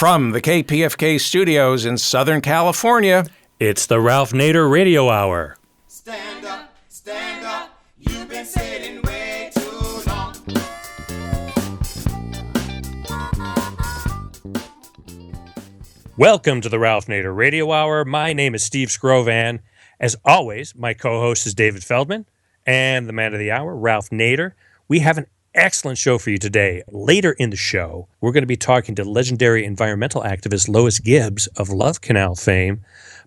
From the KPFK studios in Southern California, it's the Ralph Nader Radio Hour. Stand up, you've been sitting way too long. Welcome to the Ralph Nader Radio Hour. My name is Steve Scrovan. As always, my co-host is David Feldman, and the man of the hour, Ralph Nader. We have an excellent show for you today. Later in the show, we're going to be talking to legendary environmental activist Lois Gibbs of Love Canal fame.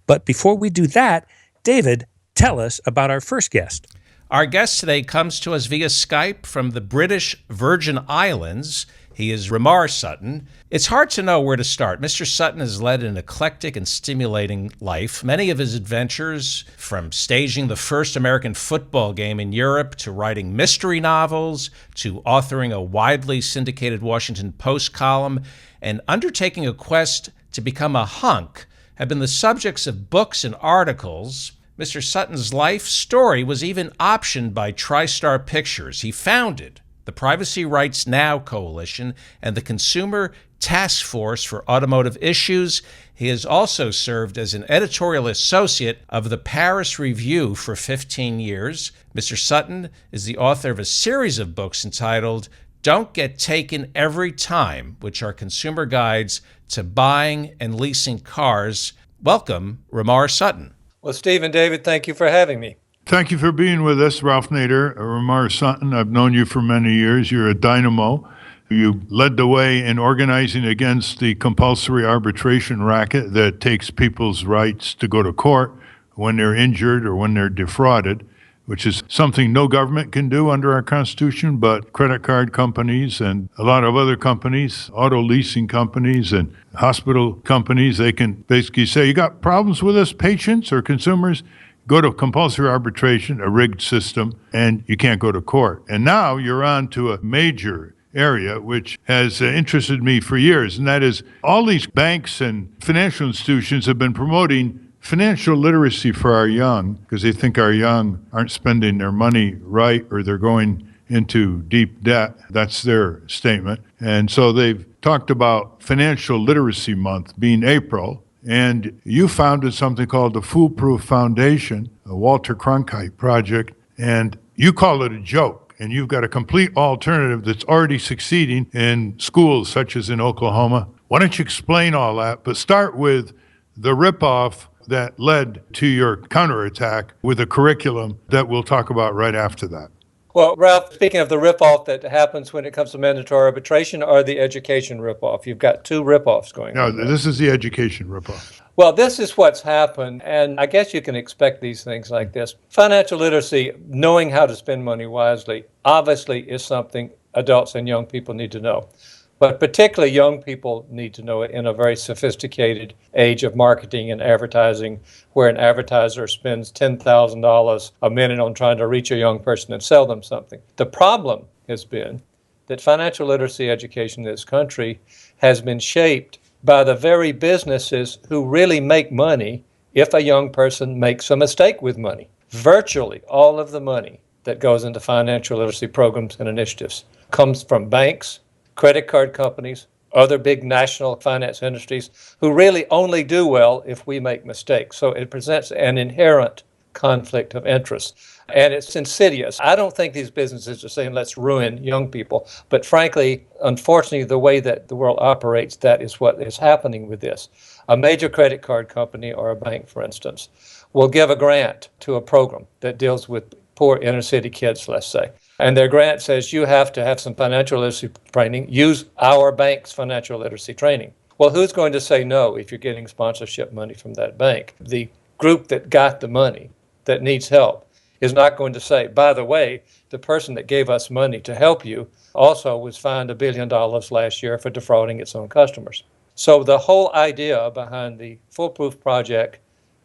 But before we do that, David, tell us about our first guest. Our guest today comes to us via Skype from the British Virgin Islands. He is Remar Sutton. It's hard to know where to start. Mr. Sutton has led an eclectic and stimulating life. Many of his adventures, from staging the first American football game in Europe to writing mystery novels to authoring a widely syndicated Washington Post column and undertaking a quest to become a hunk, have been the subjects of books and articles. Mr. Sutton's life story was even optioned by TriStar Pictures. He founded the Privacy Rights Now Coalition and the Consumer Task Force for Automotive Issues. He has also served as an editorial associate of the Paris Review for 15 years. Mr. Sutton is the author of a series of books entitled Don't Get Taken Every Time, which are consumer guides to buying and leasing cars. Welcome, Remar Sutton. Well, Steve and David, thank you for having me. Thank you for being with us, Ralph Nader. Remar Sutton, I've known you for many years. You're a dynamo. You led the way in organizing against the compulsory arbitration racket that takes people's rights to go to court when they're injured or when they're defrauded, which is something no government can do under our Constitution, but credit card companies and a lot of other companies, auto leasing companies and hospital companies, they can basically say, you got problems with us, patients or consumers? Go to compulsory arbitration, a rigged system, and you can't go to court. And now you're on to a major area which has interested me for years, and that is all these banks and financial institutions have been promoting financial literacy for our young because they think our young aren't spending their money right or they're going into deep debt. That's their statement. And so they've talked about Financial Literacy Month being April. And you founded something called the Foolproof Foundation, a Walter Cronkite project, and you call it a joke. And you've got a complete alternative that's already succeeding in schools such as in Oklahoma. Why don't you explain all that? But start with the ripoff that led to your counterattack with a curriculum that we'll talk about right after that. Well, Ralph, speaking of the ripoff that happens when it comes to mandatory arbitration or the education ripoff, you've got two ripoffs going on. No, this is the education ripoff. Well, this is what's happened, and I guess you can expect these things like this. Financial literacy, knowing how to spend money wisely, obviously is something adults and young people need to know. But particularly young people need to know it in a very sophisticated age of marketing and advertising, where an advertiser spends $10,000 a minute on trying to reach a young person and sell them something. The problem has been that financial literacy education in this country has been shaped by the very businesses who really make money if a young person makes a mistake with money. Virtually all of the money that goes into financial literacy programs and initiatives comes from banks, credit card companies, other big national finance industries who really only do well if we make mistakes. So it presents an inherent conflict of interest. And it's insidious. I don't think these businesses are saying, let's ruin young people. But frankly, unfortunately, the way that the world operates, that is what is happening with this. A major credit card company or a bank, for instance, will give a grant to a program that deals with poor inner city kids, let's say. And their grant says you have to have some financial literacy training, use our bank's financial literacy training. Well, who's going to say no if you're getting sponsorship money from that bank? The group that got the money, that needs help, is not going to say, by the way, the person that gave us money to help you also was fined $1 billion last year for defrauding its own customers. So the whole idea behind the Foolproof Project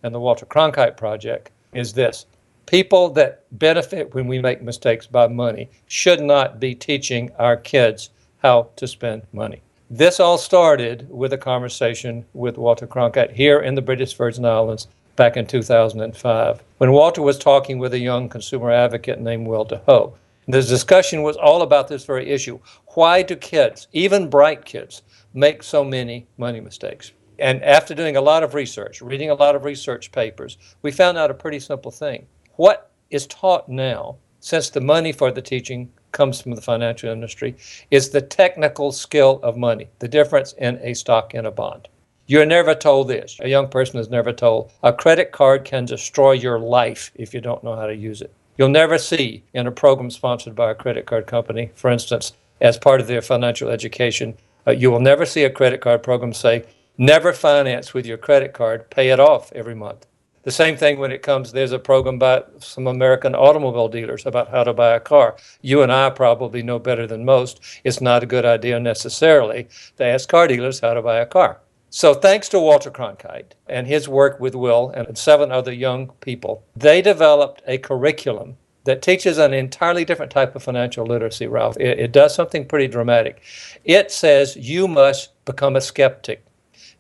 and the Walter Cronkite Project is this. People that benefit when we make mistakes by money should not be teaching our kids how to spend money. This all started with a conversation with Walter Cronkite here in the British Virgin Islands back in 2005, when Walter was talking with a young consumer advocate named Will DeHoe. The discussion was all about this very issue. Why do kids, even bright kids, make so many money mistakes? And after doing a lot of research, reading a lot of research papers, we found out a pretty simple thing. What is taught now, since the money for the teaching comes from the financial industry, is the technical skill of money, the difference in a stock and a bond. You're never told this. A young person is never told a credit card can destroy your life if you don't know how to use it. You'll never see in a program sponsored by a credit card company, for instance, as part of their financial education, you will never see a credit card program say, never finance with your credit card, pay it off every month. The same thing when it comes, there's a program by some American automobile dealers about how to buy a car. You and I probably know better than most. It's not a good idea necessarily to ask car dealers how to buy a car. So thanks to Walter Cronkite and his work with Will and 7 other young people, they developed a curriculum that teaches an entirely different type of financial literacy, Ralph. It does something pretty dramatic. It says you must become a skeptic.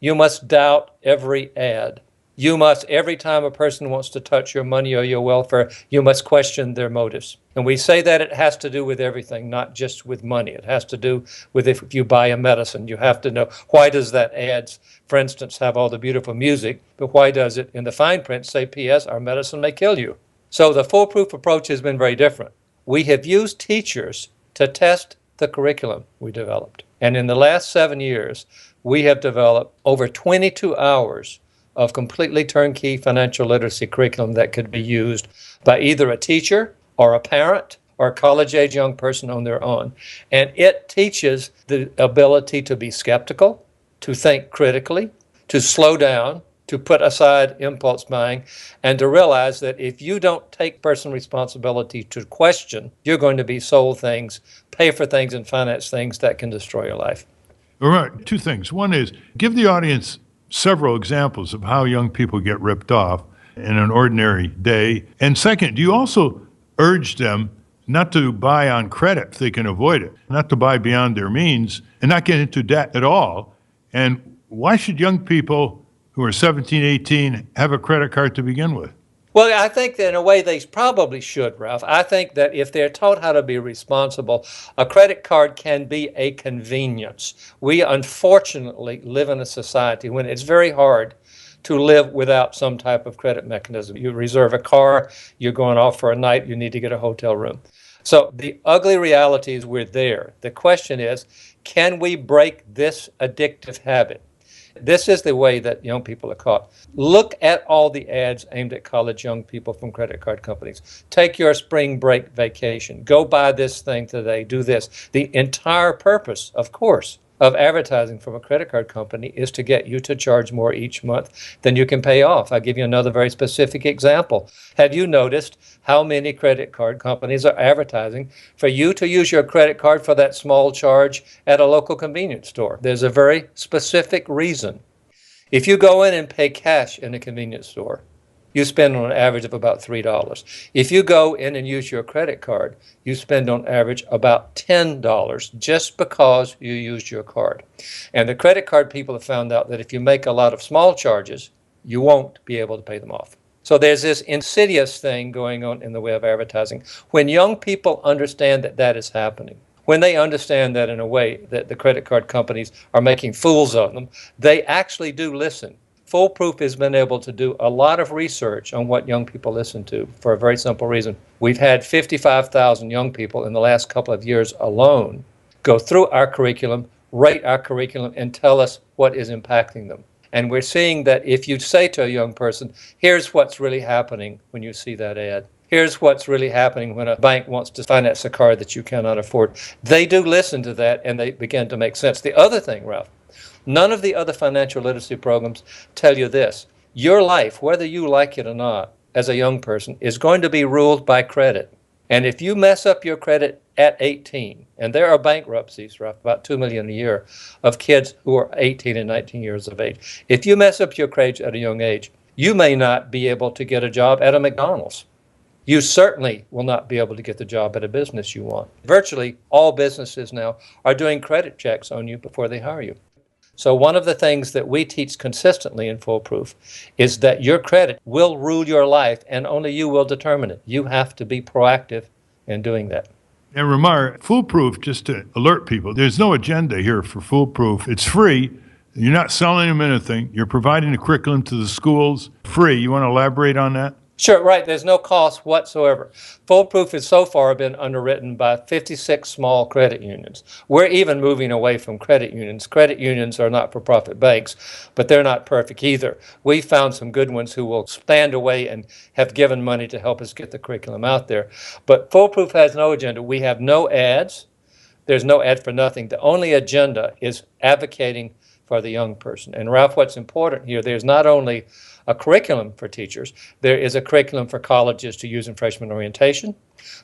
You must doubt every ad. You must, every time a person wants to touch your money or your welfare, you must question their motives. And we say that it has to do with everything, not just with money. It has to do with if you buy a medicine, you have to know why does that ad, for instance, have all the beautiful music, but why does it in the fine print say, P.S., our medicine may kill you? So the foolproof approach has been very different. We have used teachers to test the curriculum we developed. And in the last 7 years, we have developed over 22 hours of completely turnkey financial literacy curriculum that could be used by either a teacher or a parent or a college-age young person on their own. And it teaches the ability to be skeptical, to think critically, to slow down, to put aside impulse buying, and to realize that if you don't take personal responsibility to question, you're going to be sold things, pay for things, and finance things that can destroy your life. All right, 2 things. One is give the audience several examples of how young people get ripped off in an ordinary day. And second, do you also urge them not to buy on credit if they can avoid it, not to buy beyond their means, and not get into debt at all? And why should young people who are 17, 18 have a credit card to begin with? Well, I think that in a way they probably should, Ralph. I think that if they're taught how to be responsible, a credit card can be a convenience. We unfortunately live in a society when it's very hard to live without some type of credit mechanism. You reserve a car, you're going off for a night, you need to get a hotel room. So the ugly reality is we're there. The question is, can we break this addictive habit? This is the way that young people are caught. Look at all the ads aimed at college young people from credit card companies. Take your spring break vacation. Go buy this thing today. Do this. The entire purpose, of course, of advertising from a credit card company is to get you to charge more each month than you can pay off. I'll give you another very specific example. Have you noticed how many credit card companies are advertising for you to use your credit card for that small charge at a local convenience store? There's a very specific reason. If you go in and pay cash in a convenience store, you spend on an average of about $3. If you go in and use your credit card, you spend on average about $10 just because you used your card. And the credit card people have found out that if you make a lot of small charges, you won't be able to pay them off. So there's this insidious thing going on in the way of advertising. When young people understand that that is happening, when they understand that in a way that the credit card companies are making fools of them, they actually do listen. Foolproof has been able to do a lot of research on what young people listen to for a very simple reason. We've had 55,000 young people in the last couple of years alone go through our curriculum, rate our curriculum, and tell us what is impacting them. And we're seeing that if you say to a young person, here's what's really happening when you see that ad. Here's what's really happening when a bank wants to finance a car that you cannot afford. They do listen to that, and they begin to make sense. The other thing, Ralph, none of the other financial literacy programs tell you this. Your life, whether you like it or not, as a young person, is going to be ruled by credit. And if you mess up your credit at 18, and there are bankruptcies, Ralph, about 2 million a year, of kids who are 18 and 19 years of age. If you mess up your credit at a young age, you may not be able to get a job at a McDonald's. You certainly will not be able to get the job at a business you want. Virtually all businesses now are doing credit checks on you before they hire you. So one of the things that we teach consistently in Foolproof is that your credit will rule your life and only you will determine it. You have to be proactive in doing that. And Remar, Foolproof, just to alert people, there's no agenda here for Foolproof. It's free. You're not selling them anything. You're providing a curriculum to the schools free. You want to elaborate on that? Sure, right. There's no cost whatsoever. Foolproof has so far been underwritten by 56 small credit unions. We're even moving away from credit unions. Credit unions are not-for-profit banks, but they're not perfect either. We found some good ones who will stand away and have given money to help us get the curriculum out there. But Foolproof has no agenda. We have no ads. There's no ad for nothing. The only agenda is advocating for the young person. And Ralph, what's important here, there's not only a curriculum for teachers, there is a curriculum for colleges to use in freshman orientation.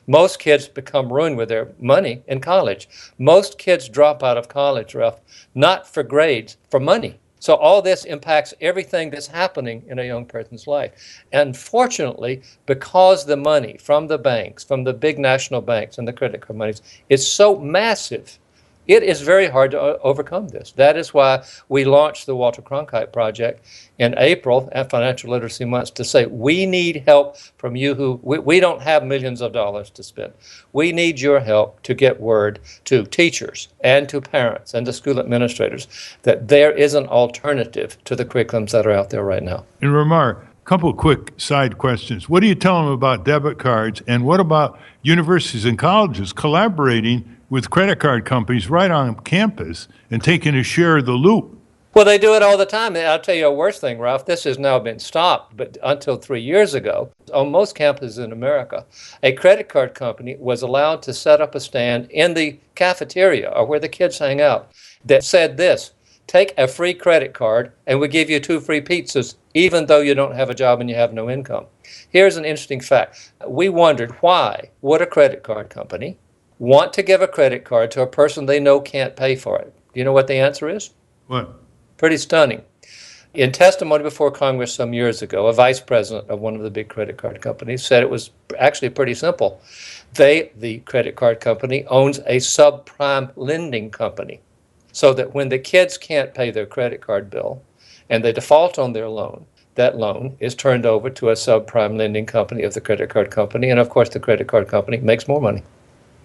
Most kids become ruined with their money in college. Most kids drop out of college, Ralph, not for grades, for money. So all this impacts everything that's happening in a young person's life. And fortunately, because the money from the banks, from the big national banks and the credit card monies is so massive, it is very hard to overcome this. That is why we launched the Walter Cronkite Project in April at Financial Literacy Month to say, we need help from you who, we don't have millions of dollars to spend. We need your help to get word to teachers and to parents and to school administrators that there is an alternative to the curriculums that are out there right now. And Remar, couple quick side questions. What do you tell them about debit cards, and what about universities and colleges collaborating with credit card companies right on campus and taking a share of the loot? Well, they do it all the time. I'll tell you a worse thing, Ralph. This has now been stopped, but until 3 years ago, on most campuses in America, a credit card company was allowed to set up a stand in the cafeteria or where the kids hang out that said this: take a free credit card and we give you 2 free pizzas, even though you don't have a job and you have no income. Here's an interesting fact. We wondered, why would a credit card company want to give a credit card to a person they know can't pay for it? Do you know what the answer is? What? Pretty stunning. In testimony before Congress some years ago, a vice president of one of the big credit card companies said it was actually pretty simple. The credit card company, owns a subprime lending company, so that when the kids can't pay their credit card bill and they default on their loan, that loan is turned over to a subprime lending company of the credit card company, and of course the credit card company makes more money.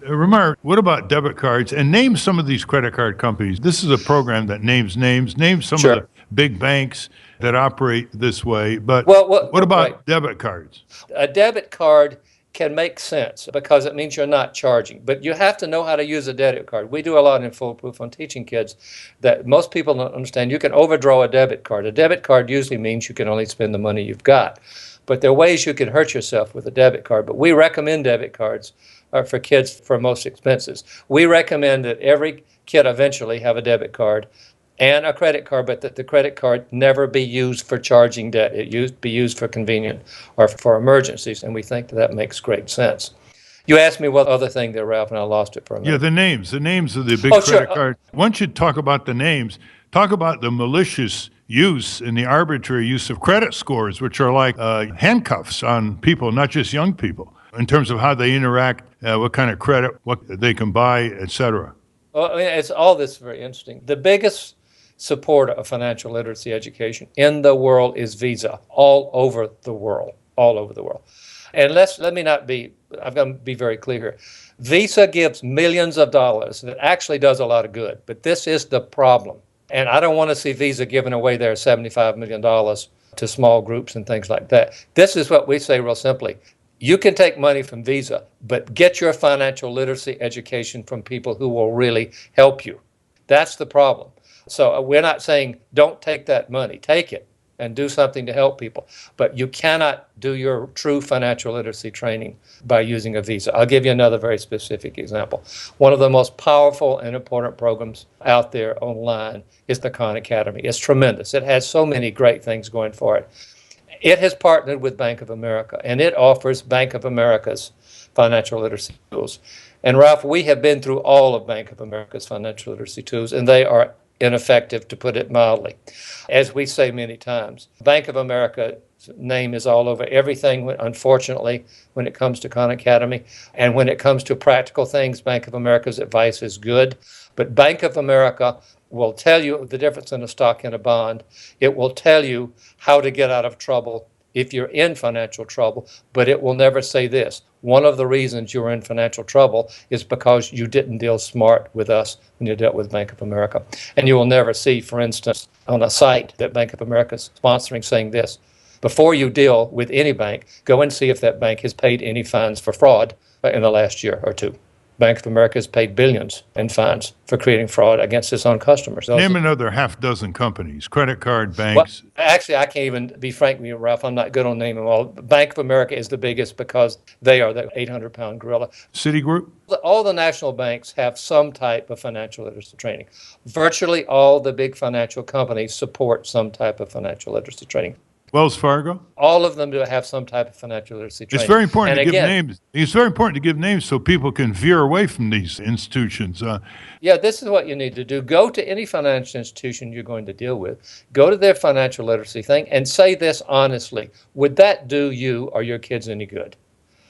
Remar, what about debit cards? And name some of these credit card companies. This is a program that names names. Name some Sure. of the big banks that operate this way. But Well, what about right. debit cards? A debit card can make sense because it means you're not charging, but you have to know how to use a debit card. We do a lot in Foolproof on teaching kids that most people don't understand. You can overdraw a debit card. A debit card usually means you can only spend the money you've got, but there are ways you can hurt yourself with a debit card. But we recommend debit cards for kids for most expenses. We recommend that every kid eventually have a debit card and a credit card, but that the credit card never be used for charging debt. It be used for convenient or for emergencies, and we think that makes great sense. You asked me what other thing there, Ralph, and I lost it for a minute. Yeah, the names of the big Oh, sure. credit card. Once you talk about the names, talk about the malicious use and the arbitrary use of credit scores, which are like handcuffs on people, not just young people, in terms of how they interact, what kind of credit, what they can buy, et cetera. Well, I mean, it's all this very interesting. The biggest supporter of financial literacy education in the world is Visa, all over the world. And I'm going to be very clear here. Visa gives millions of dollars that actually does a lot of good, but this is the problem. And I don't want to see Visa giving away their $75 million to small groups and things like that. This is what we say real simply. You can take money from Visa, but get your financial literacy education from people who will really help you. That's the problem. So we're not saying don't take that money. Take it and do something to help people. But you cannot do your true financial literacy training by using a Visa. I'll give you another very specific example. One of the most powerful and important programs out there online is the Khan Academy. It's tremendous. It has so many great things going for it. It has partnered with Bank of America, and it offers Bank of America's financial literacy tools. And Ralph, we have been through all of Bank of America's financial literacy tools, and they are ineffective, to put it mildly. As we say many times, Bank of America's name is all over everything, unfortunately, when it comes to Khan Academy. And when it comes to practical things, Bank of America's advice is good. But Bank of America will tell you the difference in a stock and a bond. It will tell you how to get out of trouble if you're in financial trouble, but it will never say this. One of the reasons you're in financial trouble is because you didn't deal smart with us when you dealt with Bank of America. And you will never see, for instance, on a site that Bank of America is sponsoring saying this. Before you deal with any bank, go and see if that bank has paid any fines for fraud in the last year or two. Bank of America has paid billions in fines for creating fraud against its own customers. Name another half dozen companies, credit card, banks. Well, actually, I can't even be frank with you, Ralph. I'm not good on naming them all. Bank of America is the biggest because they are the 800-pound gorilla. Citigroup? All the national banks have some type of financial literacy training. Virtually all the big financial companies support some type of financial literacy training. Wells Fargo? All of them do have some type of financial literacy training. It's very important to give names. It's very important to give names so people can veer away from these institutions. Yeah, this is what you need to do. Go to any financial institution you're going to deal with. Go to their financial literacy thing and say this honestly. Would that do you or your kids any good?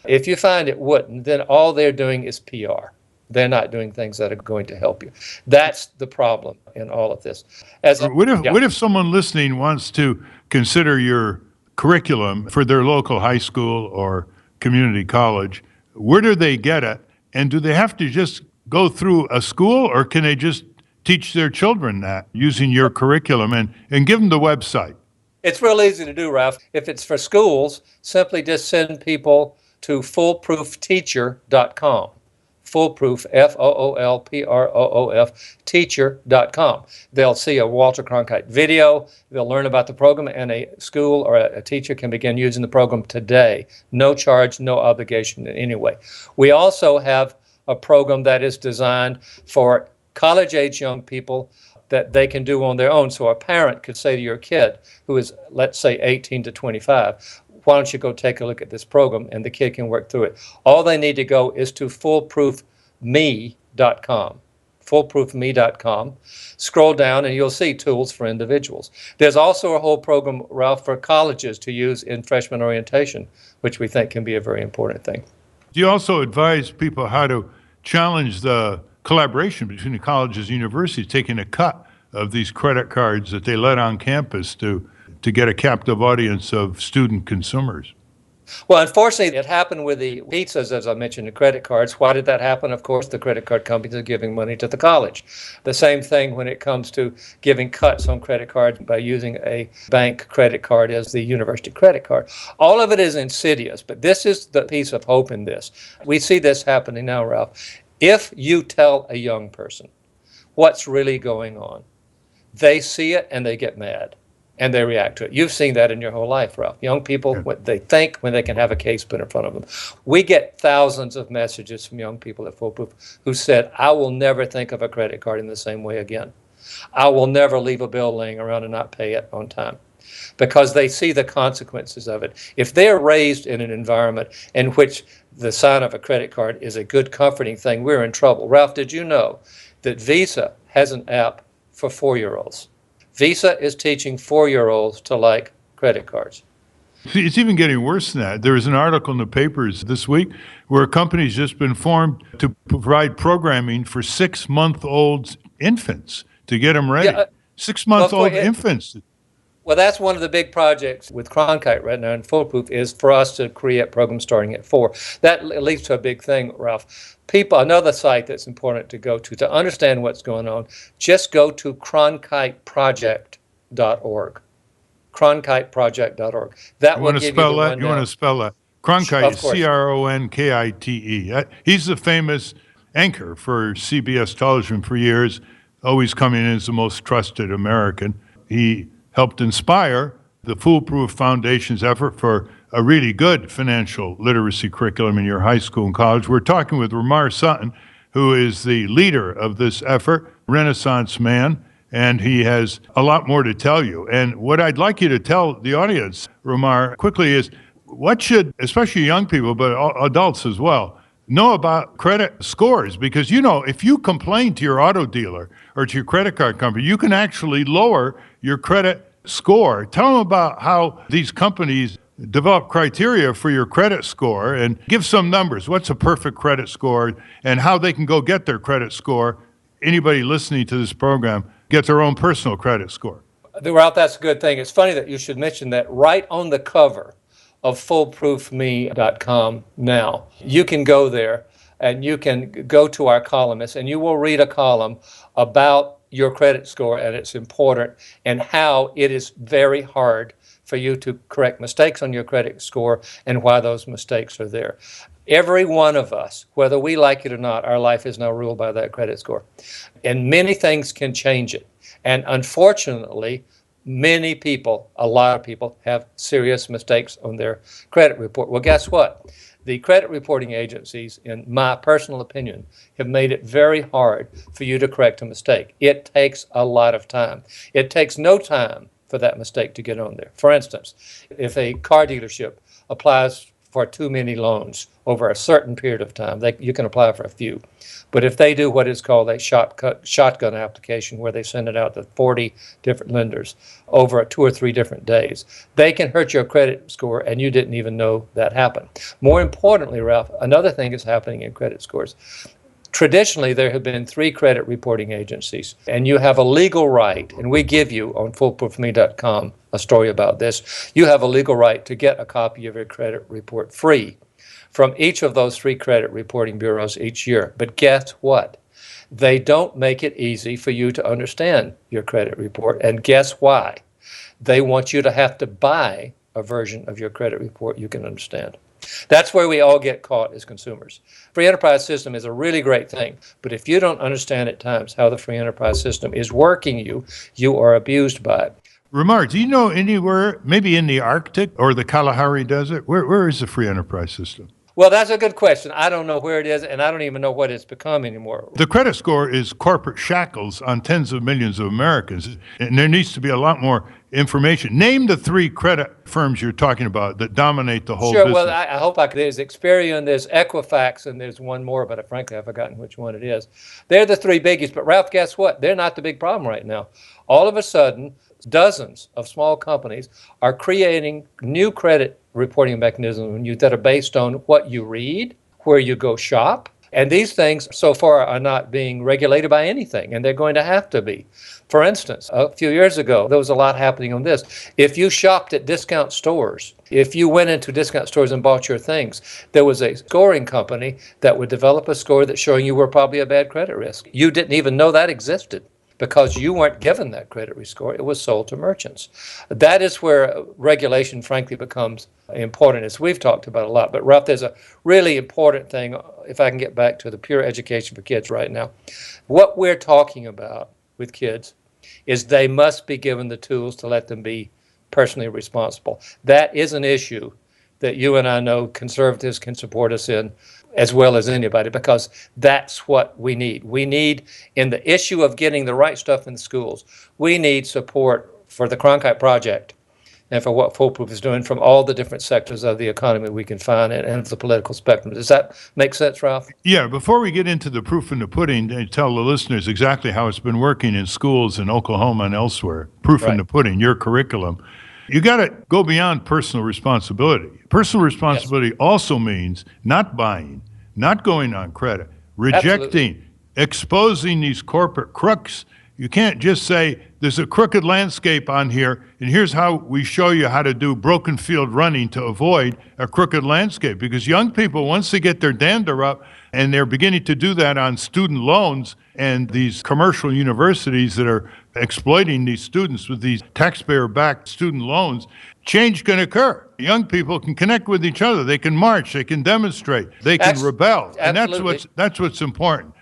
If you find it wouldn't, then all they're doing is PR. They're not doing things that are going to help you. That's the problem in all of this. What if someone listening wants to consider your curriculum for their local high school or community college? Where do they get it? And do they have to just go through a school, or can they just teach their children that using your curriculum and give them the website? It's real easy to do, Ralph. If it's for schools, simply just send people to foolproofteacher.com. Foolproof, Foolproof, teacher.com. They'll see a Walter Cronkite video. They'll learn about the program, and a school or a teacher can begin using the program today. No charge, no obligation in any way. We also have a program that is designed for college-age young people that they can do on their own. So a parent could say to your kid, who is, let's say, 18 to 25, why don't you go take a look at this program, and the kid can work through it. All they need to go is to foolproofme.com. Foolproofme.com. Scroll down and you'll see tools for individuals. There's also a whole program, Ralph, for colleges to use in freshman orientation, which we think can be a very important thing. Do you also advise people how to challenge the collaboration between the colleges and universities, taking a cut of these credit cards that they let on campus to get a captive audience of student consumers? Well, unfortunately, it happened with the pizzas, as I mentioned, the credit cards. Why did that happen? Of course, the credit card companies are giving money to the college. The same thing when it comes to giving cuts on credit cards by using a bank credit card as the university credit card. All of it is insidious, but this is the piece of hope in this. We see this happening now, Ralph. If you tell a young person what's really going on, they see it and they get mad. And they react to it. You've seen that in your whole life, Ralph. Young people, what they think when they can have a case put in front of them. We get thousands of messages from young people at Foolproof who said, I will never think of a credit card in the same way again. I will never leave a bill laying around and not pay it on time, because they see the consequences of it. If they're raised in an environment in which the sign of a credit card is a good, comforting thing, we're in trouble. Ralph, did you know that Visa has an app for 4-year-olds? Visa is teaching 4-year-olds to like credit cards. See, it's even getting worse than that. There was an article in the papers this week where a company's just been formed to provide programming for 6-month-old infants to get them ready. 6-month-old infants. Well, that's one of the big projects with Cronkite right now in Foolproof, is for us to create programs starting at 4. That leads to a big thing, Ralph. Another site that's important to go to understand what's going on, just go to cronkiteproject.org. Cronkiteproject.org. That will give you the rundown. You want to spell that? Cronkite is Cronkite. He's the famous anchor for CBS television for years, always coming in as the most trusted American. He helped inspire the Foolproof Foundation's effort for a really good financial literacy curriculum in your high school and college. We're talking with Remar Sutton, who is the leader of this effort, Renaissance man, and he has a lot more to tell you. And what I'd like you to tell the audience, Remar, quickly is, what should, especially young people, but adults as well, know about credit scores? Because, if you complain to your auto dealer or to your credit card company, you can actually lower your credit score. Tell them about how these companies develop criteria for your credit score, and give some numbers. What's a perfect credit score, and how they can go get their credit score. Anybody listening to this program get their own personal credit score. Ralph, that's a good thing. It's funny that you should mention that. Right on the cover of foolproofme.com now, you can go there and you can go to our columnist and you will read a column about your credit score, and it's important, and how it is very hard for you to correct mistakes on your credit score and why those mistakes are there. Every one of us, whether we like it or not, our life is now ruled by that credit score. And many things can change it. And unfortunately, many people, a lot of people, have serious mistakes on their credit report. Well, guess what? The credit reporting agencies, in my personal opinion, have made it very hard for you to correct a mistake. It takes a lot of time. It takes no time for that mistake to get on there. For instance, if a car dealership applies for too many loans over a certain period of time, you can apply for a few. But if they do what is called a shotgun application, where they send it out to 40 different lenders over 2 or 3 different days, they can hurt your credit score, and you didn't even know that happened. More importantly, Ralph, another thing is happening in credit scores. Traditionally, there have been 3 credit reporting agencies, and you have a legal right, and we give you on foolproofme.com a story about this. You have a legal right to get a copy of your credit report free from each of those 3 credit reporting bureaus each year. But guess what? They don't make it easy for you to understand your credit report, and guess why? They want you to have to buy a version of your credit report you can understand. That's where we all get caught as consumers. Free enterprise system is a really great thing, but if you don't understand at times how the free enterprise system is working you are abused by it. Remar, do you know anywhere, maybe in the Arctic or the Kalahari Desert, where is the free enterprise system? Well, that's a good question. I don't know where it is, and I don't even know what it's become anymore. The credit score is corporate shackles on tens of millions of Americans, and there needs to be a lot more information. Name the 3 credit firms you're talking about that dominate the whole business. Well, I hope I could. There's Experian, there's Equifax, and there's one more, but frankly, I've forgotten which one it is. They're the 3 biggies, but Ralph, guess what? They're not the big problem right now. All of a sudden, dozens of small companies are creating new credit reporting mechanisms that are based on what you read, where you go shop. And these things so far are not being regulated by anything, and they're going to have to be. For instance, a few years ago, there was a lot happening on this. If you shopped at discount stores, if you went into discount stores and bought your things, there was a scoring company that would develop a score that's showing you were probably a bad credit risk. You didn't even know that existed, because you weren't given that credit risk score. It was sold to merchants. That is where regulation, frankly, becomes important, as we've talked about a lot. But Ralph, there's a really important thing, if I can get back to the pure education for kids right now. What we're talking about with kids is they must be given the tools to let them be personally responsible. That is an issue that you and I know conservatives can support us in as well as anybody, because that's what we need. We need, in the issue of getting the right stuff in the schools, we need support for the Cronkite Project and for what Foolproof is doing from all the different sectors of the economy we can find and the political spectrum. Does that make sense, Ralph? Yeah, before we get into the proof in the pudding, tell the listeners exactly how it's been working in schools in Oklahoma and elsewhere. Proof in the pudding, your curriculum. You got to go beyond personal responsibility. Personal responsibility also means not buying, not going on credit, rejecting, exposing these corporate crooks. You can't just say, there's a crooked landscape on here, and here's how we show you how to do broken field running to avoid a crooked landscape. Because young people, once they get their dander up, and they're beginning to do that on student loans and these commercial universities that are exploiting these students with these taxpayer-backed student loans, change can occur. Young people can connect with each other. They can march. They can demonstrate. They can rebel. And that's what's important.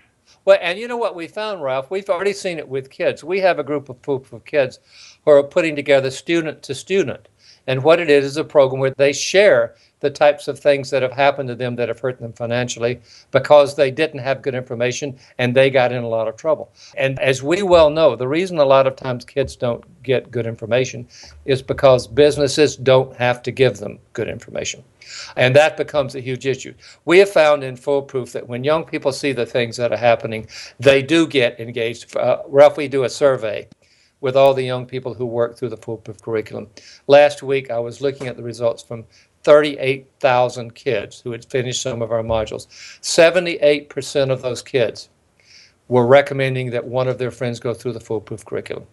Well, and you know what we found, Ralph? We've already seen it with kids. We have a group of kids who are putting together student to student. And what it is a program where they share the types of things that have happened to them that have hurt them financially because they didn't have good information and they got in a lot of trouble. And as we well know, the reason a lot of times kids don't get good information is because businesses don't have to give them good information. And that becomes a huge issue. We have found in Foolproof that when young people see the things that are happening, they do get engaged. Ralph, we do a survey with all the young people who work through the Foolproof curriculum. Last week, I was looking at the results from 38,000 kids who had finished some of our modules. 78% of those kids were recommending that one of their friends go through the Foolproof curriculum.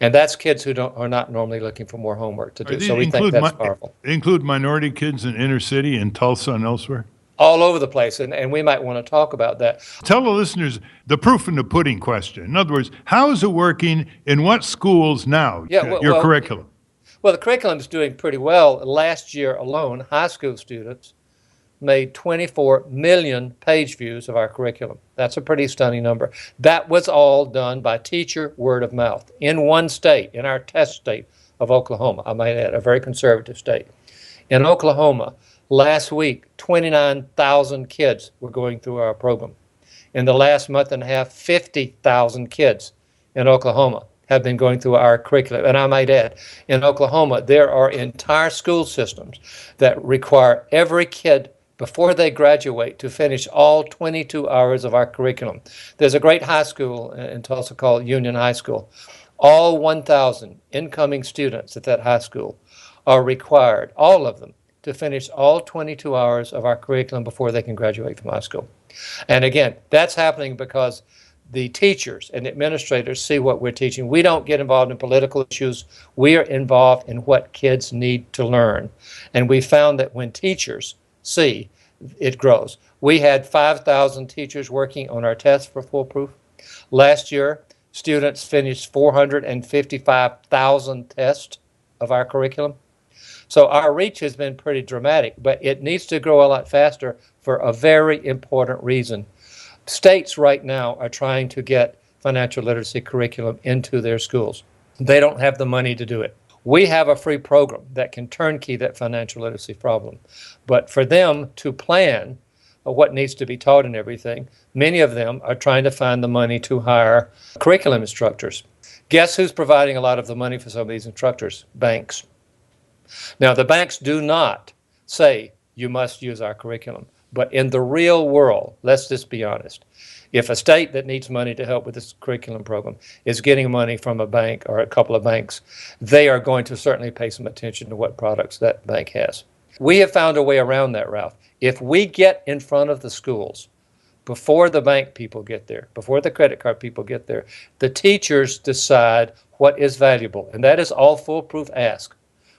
And that's kids who are not normally looking for more homework to do. So we think that's powerful. Include minority kids in inner city, in Tulsa and elsewhere? All over the place, and we might want to talk about that. Tell the listeners the proof in the pudding question. In other words, how is it working in what schools now, your curriculum? Well, the curriculum is doing pretty well. Last year alone, high school students made 24 million page views of our curriculum. That's a pretty stunning number. That was all done by teacher word of mouth in one state, in our test state of Oklahoma. I might add, a very conservative state. In Oklahoma, last week, 29,000 kids were going through our program. In the last month and a half, 50,000 kids in Oklahoma have been going through our curriculum. And I might add, in Oklahoma, there are entire school systems that require every kid before they graduate to finish all 22 hours of our curriculum. There's a great high school in Tulsa called Union High School. All 1,000 incoming students at that high school are required, all of them, to finish all 22 hours of our curriculum before they can graduate from high school. And again, that's happening because the teachers and administrators see what we're teaching. We don't get involved in political issues. We are involved in what kids need to learn. And we found that when teachers see, it grows. We had 5,000 teachers working on our test for Foolproof. Last year, students finished 455,000 tests of our curriculum. So our reach has been pretty dramatic, but it needs to grow a lot faster for a very important reason. States right now are trying to get financial literacy curriculum into their schools. They don't have the money to do it. We have a free program that can turnkey that financial literacy problem. But for them to plan what needs to be taught and everything, many of them are trying to find the money to hire curriculum instructors. Guess who's providing a lot of the money for some of these instructors? Banks. Now, the banks do not say you must use our curriculum. But in the real world, let's just be honest, if a state that needs money to help with this curriculum program is getting money from a bank or a couple of banks, they are going to certainly pay some attention to what products that bank has. We have found a way around that, Ralph. If we get in front of the schools before the bank people get there, before the credit card people get there, the teachers decide what is valuable, and that is all Foolproof asks.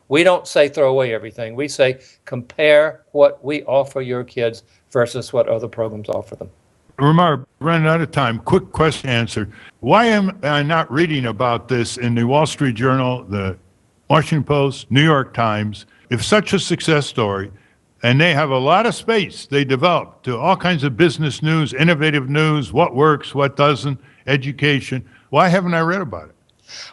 We don't say throw away everything. We say compare what we offer your kids versus what other programs offer them. Remar, running out of time, quick question answer. Why am I not reading about this in the Wall Street Journal, the Washington Post, New York Times? If such a success story, and they have a lot of space they develop to all kinds of business news, innovative news, what works, what doesn't, education, why haven't I read about it?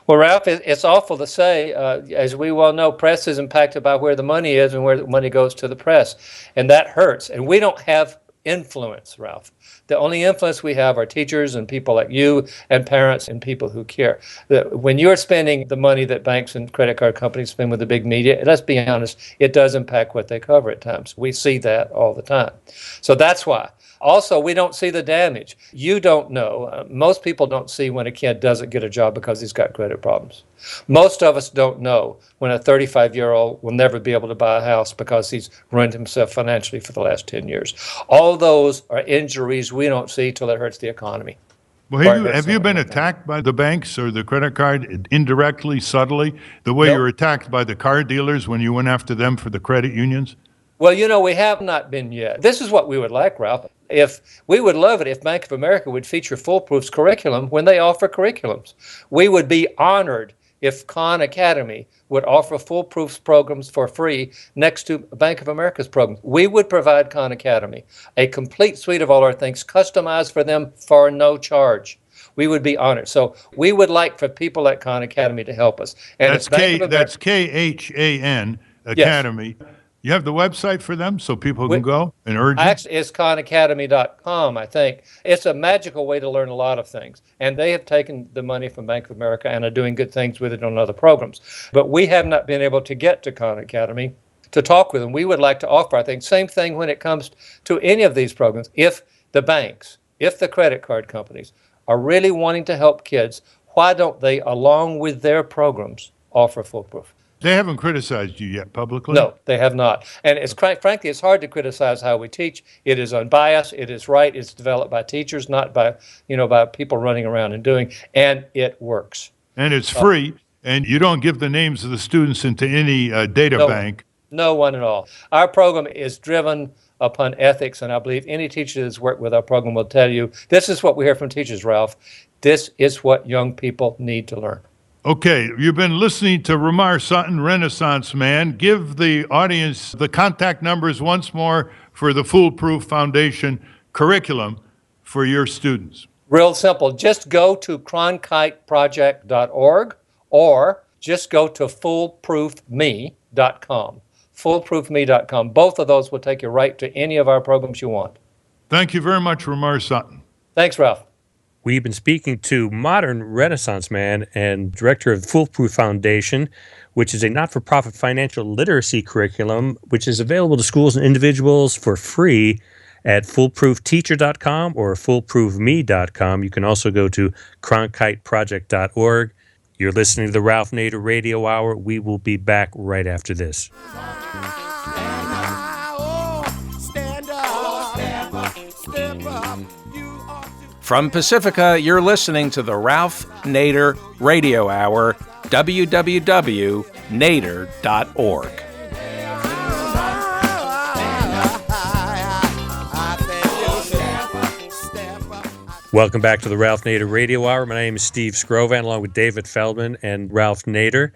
Well, Ralph, it's awful to say. As we well know, press is impacted by where the money is and where the money goes to the press. And that hurts. And we don't have influence, Ralph. The only influence we have are teachers and people like you and parents and people who care. When you're spending the money that banks and credit card companies spend with the big media, let's be honest, it does impact what they cover at times. We see that all the time. So that's why. Also, we don't see the damage. You don't know. Most people don't see when a kid doesn't get a job because he's got credit problems. Most of us don't know when a 35-year-old will never be able to buy a house because he's ruined himself financially for the last 10 years. All those are injuries we don't see till it hurts the economy. Well, have you been attacked by the banks or the credit card indirectly, subtly, the way you were attacked by the car dealers when you went after them for the credit unions? Well, you know, we have not been yet. This is what we would like, Ralph. We would love it if Bank of America would feature Foolproof's curriculum when they offer curriculums. We would be honored if Khan Academy would offer Foolproof's programs for free next to Bank of America's programs. We would provide Khan Academy a complete suite of all our things customized for them for no charge. We would be honored. So we would like for people at Khan Academy to help us. And that's KHAN Academy. Yes. You have the website for them so people can go and urge you? Actually, it's khanacademy.com, I think. It's a magical way to learn a lot of things. And they have taken the money from Bank of America and are doing good things with it on other programs. But we have not been able to get to Khan Academy to talk with them. We would like to offer, I think, same thing when it comes to any of these programs. If the banks, if the credit card companies are really wanting to help kids, why don't they, along with their programs, offer Foolproof? They haven't criticized you yet publicly? No, they have not. And frankly, it's hard to criticize how we teach. It is unbiased. It is right. It's developed by teachers, not by people running around and doing. And it works. and it's free, and you don't give the names of the students into any data bank. No one at all. Our program is driven upon ethics, and I believe any teacher that's worked with our program will tell you, this is what we hear from teachers, Ralph. This is what young people need to learn. Okay, you've been listening to Remar Sutton, Renaissance Man. Give the audience the contact numbers once more for the Foolproof Foundation curriculum for your students. Real simple. Just go to cronkiteproject.org or just go to foolproofme.com. Foolproofme.com. Both of those will take you right to any of our programs you want. Thank you very much, Remar Sutton. Thanks, Ralph. We've been speaking to modern Renaissance man and director of the Foolproof Foundation, which is a not-for-profit financial literacy curriculum, which is available to schools and individuals for free at foolproofteacher.com or foolproofme.com. You can also go to cronkiteproject.org. You're listening to the Ralph Nader Radio Hour. We will be back right after this. From Pacifica, you're listening to the Ralph Nader Radio Hour, www.nader.org. Welcome back to the Ralph Nader Radio Hour. My name is Steve Scrovan, along with David Feldman and Ralph Nader.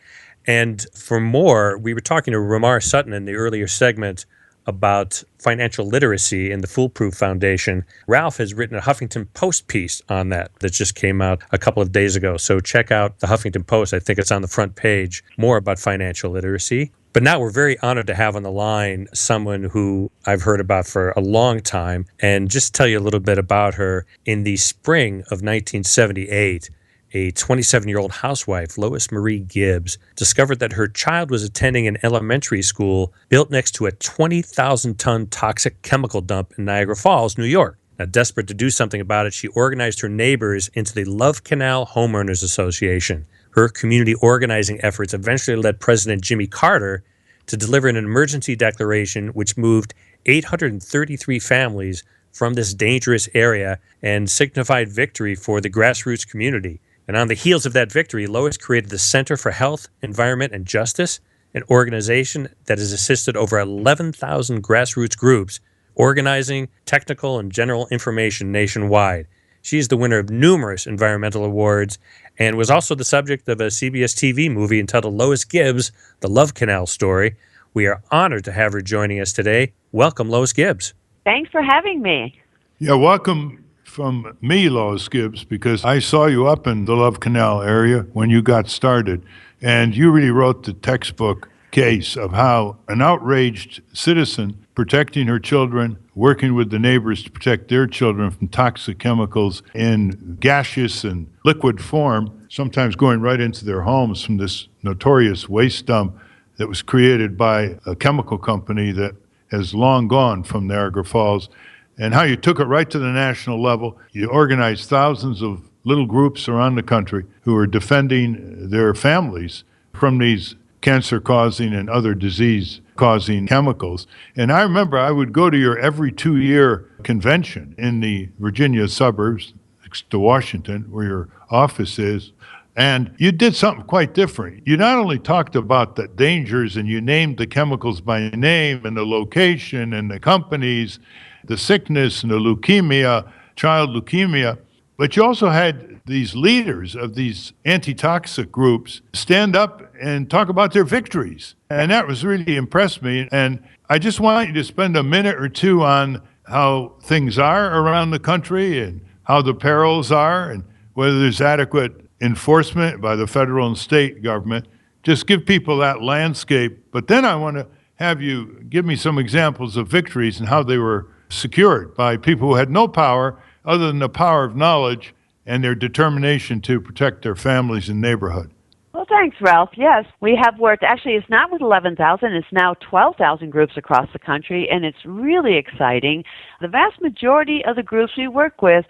And for more, we were talking to Remar Sutton in the earlier segment about financial literacy in the Foolproof Foundation. Ralph has written a Huffington Post piece on that just came out a couple of days ago. So check out the Huffington Post. I think it's on the front page, more about financial literacy. But now we're very honored to have on the line someone who I've heard about for a long time, and just tell you a little bit about her. In the spring of 1978, a 27-year-old housewife, Lois Marie Gibbs, discovered that her child was attending an elementary school built next to a 20,000-ton toxic chemical dump in Niagara Falls, New York. Now, desperate to do something about it, she organized her neighbors into the Love Canal Homeowners Association. Her community organizing efforts eventually led President Jimmy Carter to deliver an emergency declaration which moved 833 families from this dangerous area and signified victory for the grassroots community. And on the heels of that victory, Lois created the Center for Health, Environment, and Justice, an organization that has assisted over 11,000 grassroots groups organizing technical and general information nationwide. She is the winner of numerous environmental awards and was also the subject of a CBS TV movie entitled Lois Gibbs, The Love Canal Story. We are honored to have her joining us today. Welcome, Lois Gibbs. Thanks for having me. Yeah, welcome from me, Lois Gibbs, because I saw you up in the Love Canal area when you got started, and you really wrote the textbook case of how an outraged citizen protecting her children, working with the neighbors to protect their children from toxic chemicals in gaseous and liquid form, sometimes going right into their homes from this notorious waste dump that was created by a chemical company that has long gone from Niagara Falls, and how you took it right to the national level. You organized thousands of little groups around the country who are defending their families from these cancer-causing and other disease-causing chemicals. And I remember I would go to your every 2-year convention in the Virginia suburbs, next to Washington, where your office is, and you did something quite different. You not only talked about the dangers and you named the chemicals by name and the location and the companies, the sickness and the leukemia, child leukemia, but you also had these leaders of these anti-toxic groups stand up and talk about their victories. And that was really impressed me. And I just want you to spend a minute or two on how things are around the country and how the perils are and whether there's adequate enforcement by the federal and state government. Just give people that landscape. But then I want to have you give me some examples of victories and how they were secured by people who had no power other than the power of knowledge and their determination to protect their families and neighborhood. Well, thanks, Ralph. Yes, we have worked. Actually, it's not with 11,000. It's now 12,000 groups across the country, and it's really exciting. The vast majority of the groups we work with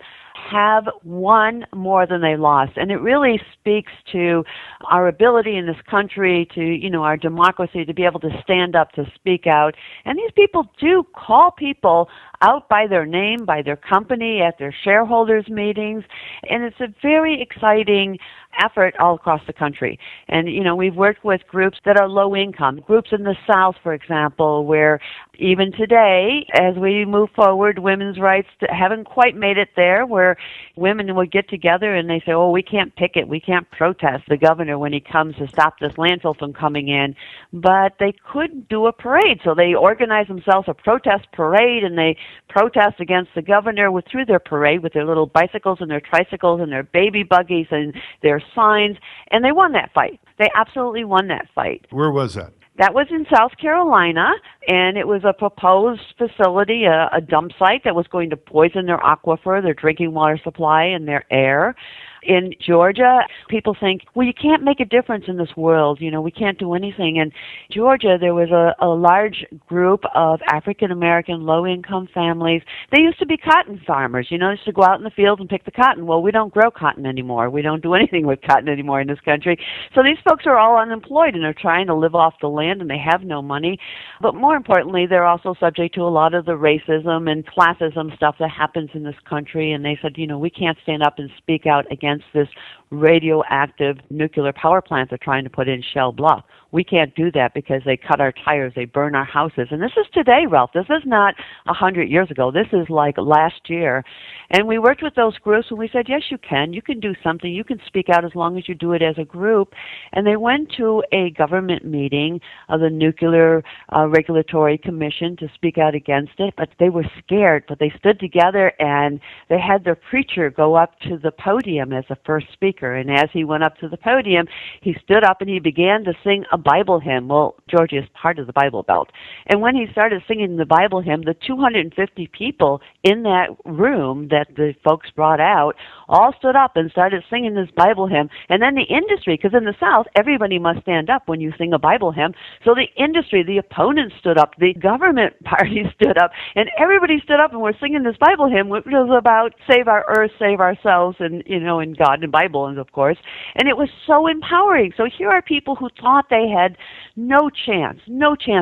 have won more than they lost. And it really speaks to our ability in this country to, our democracy to be able to stand up, to speak out. And these people do call people out by their name, by their company, at their shareholders' meetings. And it's a very exciting effort all across the country. And, we've worked with groups that are low income, groups in the South, for example, where even today, as we move forward, women's rights haven't quite made it there, where women will get together and they say, oh, we can't picket, we can't protest the governor when he comes to stop this landfill from coming in. But they could do a parade. So they organize themselves a protest parade, and they protest against the governor through their parade with their little bicycles and their tricycles and their baby buggies and their signs, and they won that fight. They absolutely won that fight. Where was that? That was in South Carolina, and it was a proposed facility, a dump site that was going to poison their aquifer, their drinking water supply, and their air. In Georgia, people think, well, you can't make a difference in this world. We can't do anything. In Georgia, there was a large group of African-American low-income families. They used to be cotton farmers. They used to go out in the field and pick the cotton. Well, we don't grow cotton anymore. We don't do anything with cotton anymore in this country. So these folks are all unemployed, and they're trying to live off the land, and they have no money. But more importantly, they're also subject to a lot of the racism and classism stuff that happens in this country. And they said, we can't stand up and speak out against this radioactive nuclear power plant they're trying to put in Shell Bluff. We can't do that because they cut our tires, they burn our houses. And this is today, Ralph. This is not 100 years ago. This is like last year. And we worked with those groups, and we said, yes, you can. You can do something. You can speak out as long as you do it as a group. And they went to a government meeting of the Nuclear Regulatory Commission to speak out against it. But they were scared. But they stood together, and they had their preacher go up to the podium as the first speaker. And as he went up to the podium, he stood up and he began to sing a Bible hymn. Well, Georgia is part of the Bible Belt. And when he started singing the Bible hymn, the 250 people in that room that the folks brought out all stood up and started singing this Bible hymn. And then the industry, because in the South, everybody must stand up when you sing a Bible hymn. So the industry, the opponents stood up, the government party stood up, and everybody stood up and we're singing this Bible hymn, which was about save our earth, save ourselves, and, and God and Bible, and of course. And it was so empowering. So here are people who thought they had no chance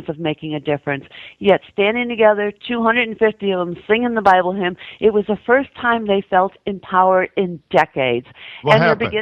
of making a difference, yet standing together, 250 of them singing the Bible hymn. It was the first time they felt empowered in decades. What happened?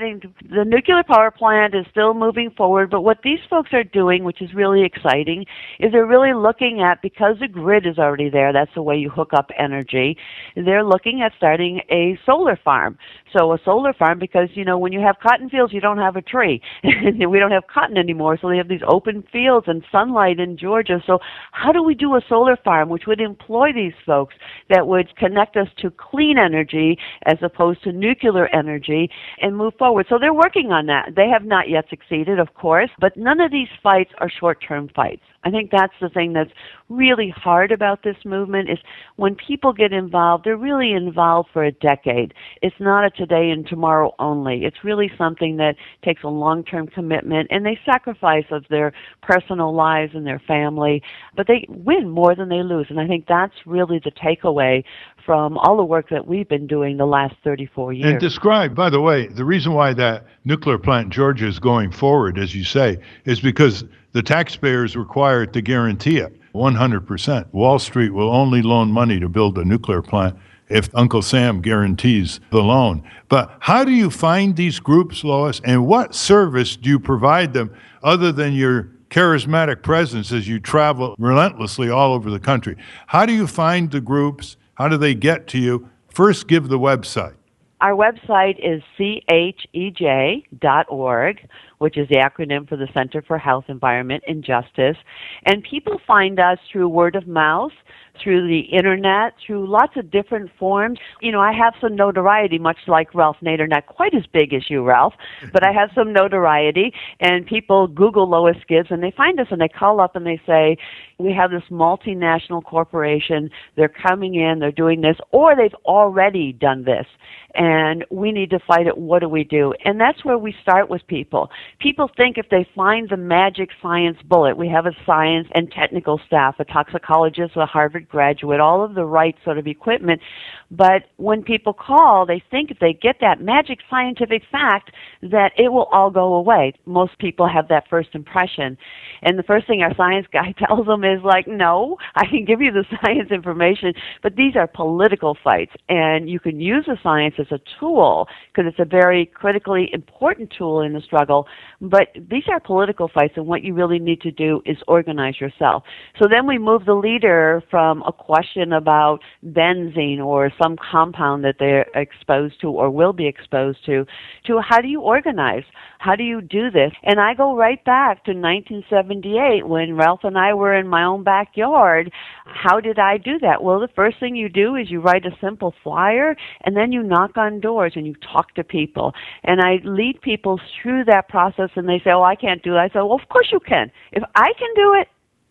The nuclear power plant is still moving forward, but what these folks are doing, which is really exciting, is they're really looking at, because the grid is already there, that's the way you hook up energy, they're looking at starting a solar farm. So a solar farm, because, when you have cotton fields, you don't have a tree. We don't have cotton anymore, so they have these open fields and sunlight in Georgia. So how do we do a solar farm which would employ these folks, that would connect us to clean energy as opposed to nuclear energy, and move forward? So they're working on that. They have not yet succeeded, of course, but none of these fights are short-term fights. I think that's the thing that's really hard about this movement, is when people get involved, they're really involved for a decade. It's not a today and tomorrow only. It's really something that takes a long-term commitment, and they sacrifice of their personal lives and their family, but they win more than they lose. And I think that's really the takeaway from all the work that we've been doing the last 34 years. And describe, by the way, the reason why that nuclear plant in Georgia is going forward, as you say, is because the taxpayer is required to guarantee it 100%. Wall Street will only loan money to build a nuclear plant if Uncle Sam guarantees the loan. But how do you find these groups, Lois, and what service do you provide them other than your charismatic presence as you travel relentlessly all over the country? How do you find the groups? How do they get to you? First, give the website. Our website is chej.org, which is the acronym for the Center for Health, Environment, and Justice. And people find us through word of mouth, through the internet, through lots of different forms. I have some notoriety, much like Ralph Nader, not quite as big as you, Ralph, but I have some notoriety, and people Google Lois Gibbs, and they find us, and they call up, and they say, we have this multinational corporation, they're coming in, they're doing this, or they've already done this, and we need to fight it. What do we do? And that's where we start with people. people think if they find the magic science bullet, we have a science and technical staff, a toxicologist, a Harvard graduate, all of the right sort of equipment. But when people call, they think if they get that magic scientific fact that it will all go away. Most people have that first impression. And the first thing our science guy tells them is like, no, I can give you the science information, but these are political fights. And you can use the science as a tool because it's a very critically important tool in the struggle. But these are political fights, and what you really need to do is organize yourself. So then we move the leader from a question about benzene or some compound that they're exposed to or will be exposed to how do you organize? How do you do this? And I go right back to 1978 when Ralph and I were in my own backyard. How did I do that? Well, the first thing you do is you write a simple flyer, and then you knock on doors and you talk to people. And I lead people through that process, and they say, oh, I can't do that. I say, well, of course you can. If I can do it,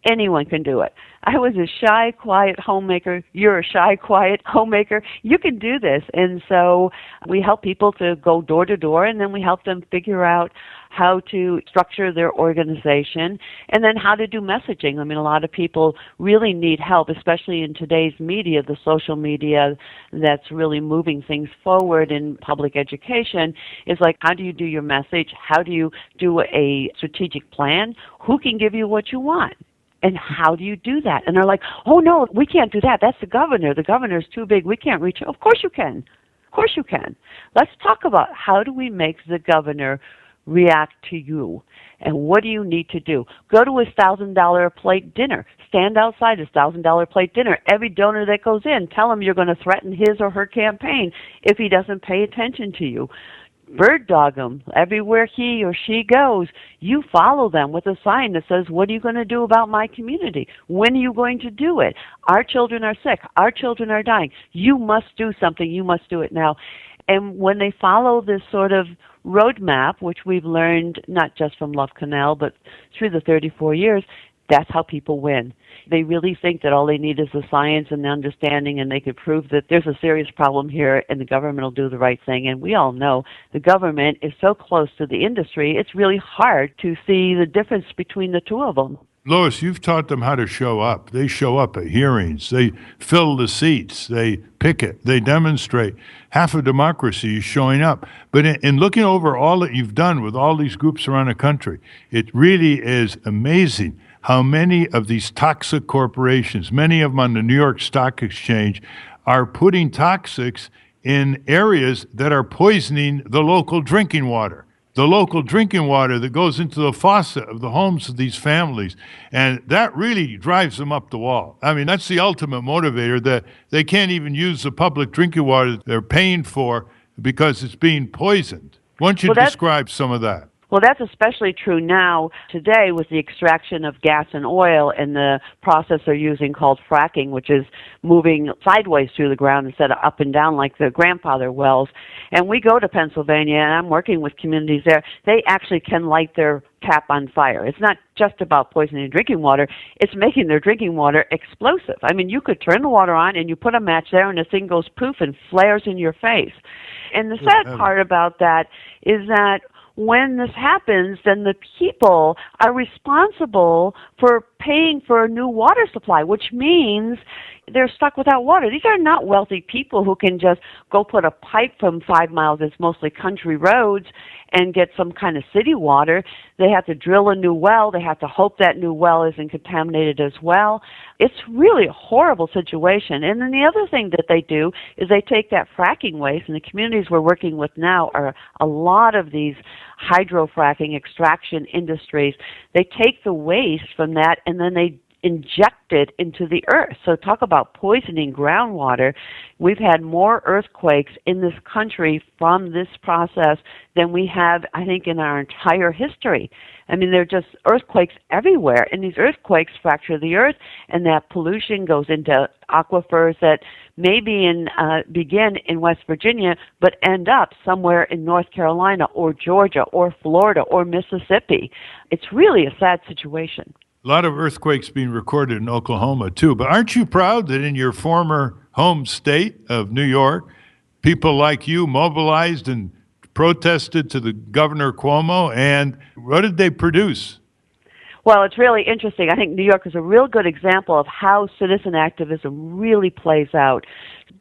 anyone can do it. I was a shy, quiet homemaker. You're a shy, quiet homemaker. You can do this. And so we help people to go door to door, and then we help them figure out how to structure their organization and then how to do messaging. I mean, a lot of people really need help, especially in today's media, the social media that's really moving things forward in public education. Is like, how do you do your message? How do you do a strategic plan? Who can give you what you want? And how do you do that? And they're like, oh, no, we can't do that. That's the governor. The governor's too big. We can't reach him. Of course you can. Of course you can. Let's talk about how do we make the governor react to you, and what do you need to do? Go to a $1,000 plate dinner. Stand outside a $1,000 plate dinner. Every donor that goes in, tell him you're going to threaten his or her campaign if he doesn't pay attention to you. Bird dog him. Everywhere he or she goes, you follow them with a sign that says, what are you going to do about my community? When are you going to do it? Our children are sick. Our children are dying. You must do something. You must do it now. And when they follow this sort of roadmap, which we've learned not just from Love Canal, but through the 34 years, that's how people win. They really think that all they need is the science and the understanding, and they could prove that there's a serious problem here and the government will do the right thing. And we all know the government is so close to the industry, it's really hard to see the difference between the two of them. Lois, you've taught them how to show up. They show up at hearings. They fill the seats. They picket. They demonstrate. Half of democracy is showing up. But in looking over all that you've done with all these groups around the country, it really is amazing how many of these toxic corporations, many of them on the New York Stock Exchange, are putting toxics in areas that are poisoning the local drinking water. The local drinking water that goes into the faucet of the homes of these families. And that really drives them up the wall. I mean, that's the ultimate motivator, that they can't even use the public drinking water they're paying for because it's being poisoned. Why don't you describe some of that? Well, that's especially true now, today, with the extraction of gas and oil and the process they're using called fracking, which is moving sideways through the ground instead of up and down like the grandfather wells. And we go to Pennsylvania, and I'm working with communities there. They actually can light their tap on fire. It's not just about poisoning drinking water. It's making their drinking water explosive. I mean, you could turn the water on, and you put a match there, and the thing goes poof and flares in your face. And the sad part about that is that when this happens, then the people are responsible for paying for a new water supply, which means they're stuck without water. These are not wealthy people who can just go put a pipe from 5 miles, it's mostly country roads, and get some kind of city water. They have to drill a new well. They have to hope that new well isn't contaminated as well. It's really a horrible situation. And then the other thing that they do is they take that fracking waste, and the communities we're working with now are a lot of these hydrofracking extraction industries. They take the waste from that and then they inject it into the earth. So talk about poisoning groundwater. We've had more earthquakes in this country from this process than we have, I think, in our entire history. I mean, there are just earthquakes everywhere, and these earthquakes fracture the earth, and that pollution goes into aquifers that maybe begin in West Virginia, but end up somewhere in North Carolina or Georgia or Florida or Mississippi. It's really a sad situation. A lot of earthquakes being recorded in Oklahoma, too. But aren't you proud that in your former home state of New York, people like you mobilized and protested to the Governor Cuomo, and what did they produce? Well, it's really interesting. I think New York is a real good example of how citizen activism really plays out.